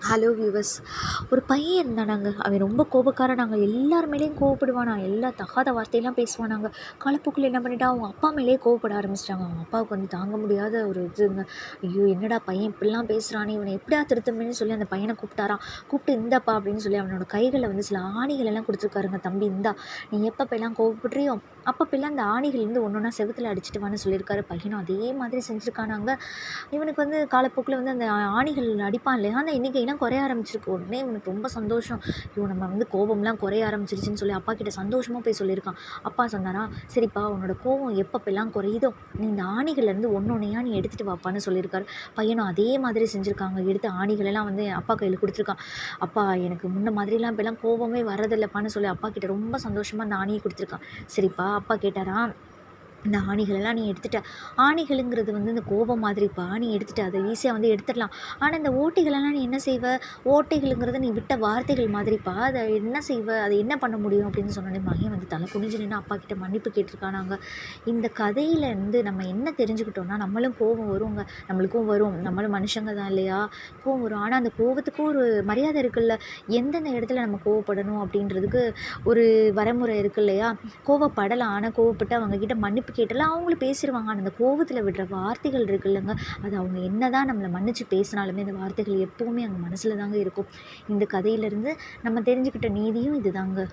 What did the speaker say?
Hello viewers. ஒரு பையன் இருந்தானாங்க. அவன் ரொம்ப கோபக்காரனாங்க. எல்லார் மேலேயும் கோவப்படுவானா. எல்லா தகாத வார்த்தையெல்லாம் பேசுவானாங்க. காலப்போக்கில் என்ன பண்ணிட்டான், அவங்க அப்பா மேலேயே கோவப்பட ஆரம்பிச்சிட்டாங்க. அவங்க அப்பாவுக்கு தாங்க முடியாத ஒரு இதுங்க. ஐயோ, என்னடா பையன் இப்படிலாம் பேசுகிறானே, இவனை எப்படியா திருத்தணும்னு சொல்லி அந்த பையனை கூப்பிட்டாராம். கூப்பிட்டு இந்தாப்பா அப்படின்னு சொல்லி அவனோட கைகளில் சில ஆணிகள் எல்லாம் கொடுத்துருக்காருங்க. தம்பி இந்தா, நீ எப்பப்பெல்லாம் கோவப்படுறியோ அப்பப்பெல்லாம் அந்த ஆணிகள் ஒன்றா செவுத்துல அடிச்சிட்டு வான்னு சொல்லியிருக்காரு. பையனும் அதே மாதிரி செஞ்சுருக்கானாங்க. இவனுக்கு காலப்போக்கில் அந்த ஆணிகள் அடிப்பான் இல்லையா, அந்த எண்ணிக்கைலாம் குறைய ஆரம்பிச்சிருக்கு. உடனே இவனுக்கு ரொம்ப சந்தோஷம். ஐயோ, நம்ம கோபம்லாம் குறைய ஆரம்பிச்சிருச்சுன்னு சொல்லி அப்பா கிட்ட சந்தோஷமாக போய் சொல்லியிருக்கான். அப்பா சொன்னாரா, சரிப்பா உன்னோட கோபம் எப்பப்பெல்லாம் குறையுதோ நீ இந்த ஆணிகள்லேருந்து ஒன்னொன்னையா நீ எடுத்துகிட்டு வாப்பான்னு சொல்லியிருக்காரு. பையனும் அதே மாதிரி செஞ்சுருக்காங்க. எடுத்து ஆணிகளெல்லாம் அப்பா கையில் கொடுத்துருக்கான். அப்பா எனக்கு முன்ன மாதிரிலாம் இப்போலாம் கோபமே வரதில்லைப்பான்னு சொல்லி அப்பா கிட்ட ரொம்ப சந்தோஷமாக அந்த ஆணியை கொடுத்துருக்கான். சரிப்பா, அப்பா கேட்டாரா, இந்த ஆணிகளெல்லாம் நீ எடுத்துட்ட. ஆணிகளுங்கிறது இந்த கோபம் மாதிரிப்பா, நீ எடுத்துட்ட, அதை ஈஸியாக எடுத்துடலாம். ஆனால் இந்த ஓட்டைகளெல்லாம் நீ என்ன செய்வ? ஓட்டைகளுங்கிறது நீ விட்ட வார்த்தைகள் மாதிரிப்பா, அதை என்ன செய்வ? அதை என்ன பண்ண முடியும் அப்படின்னு சொன்னோடனே மகன் தலை குனிஞ்சு நின்று அப்பா கிட்ட மன்னிப்பு கேட்டிருக்கானாங்க. இந்த கதையிலேருந்து நம்ம என்ன தெரிஞ்சுக்கிட்டோம்னா, நம்மளும் கோபம் வருங்க, நம்மளுக்கும் வரும், நம்மளும் மனுஷங்க தான் இல்லையா, கோபம் வரும். ஆனால் அந்த கோபத்துக்கும் ஒரு மரியாதை இருக்குல்ல. எந்தெந்த இடத்துல நம்ம கோவப்படணும் அப்படின்றதுக்கு ஒரு வரைமுறை இருக்கு இல்லையா. கோவப்படலாம், ஆனால் கோவப்பட்டு அவங்கக்கிட்ட மன்னிப்பு கேட்டாலும் அவங்களும் பேசிடுவாங்க. ஆனால் அந்த கோவத்தில் விடுற வார்த்தைகள் இருக்கு இல்லைங்க, அது அவங்க என்ன தான் நம்மளை மன்னிச்சு பேசினாலுமே அந்த வார்த்தைகள் எப்போவுமே அவங்க மனசில் தாங்க இருக்கும். இந்த கதையிலேருந்து நம்ம தெரிஞ்சுக்கிட்ட நீதியும் இது தாங்க.